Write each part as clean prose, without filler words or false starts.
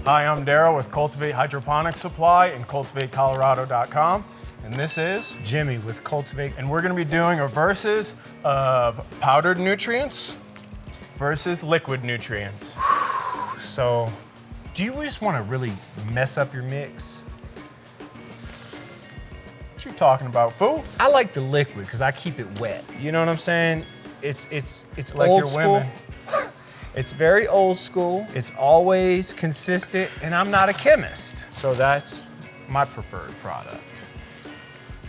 Hi, I'm Darryl with Cultivate Hydroponics Supply and CultivateColorado.com. And this is Jimmy with Cultivate. And we're going to be doing a versus of powdered nutrients versus liquid nutrients. So, do you just want to really mess up your mix? What you talking about, fool? I like the liquid because I keep it wet. You know what I'm saying? It's Like old your school. women. It's very old school. It's always consistent, and I'm not a chemist, so that's my preferred product.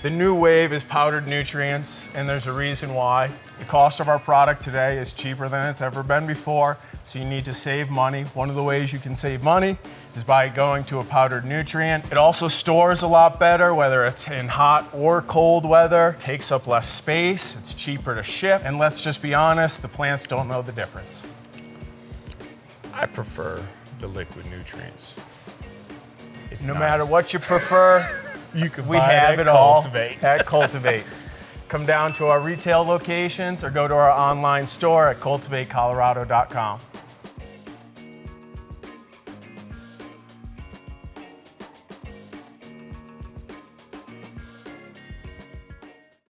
The new wave is powdered nutrients, and there's a reason why. The cost of our product today is cheaper than it's ever been before, so you need to save money. One of the ways you can save money is by going to a powdered nutrient. It also stores a lot better, whether it's in hot or cold weather. It takes up less space, it's cheaper to ship, and let's just be honest, the plants don't know the difference. I prefer the liquid nutrients. It's No nice. matter what you prefer, we buy have at it all Cultivate. at Cultivate. Come down to our retail locations or go to our online store at cultivatecolorado.com.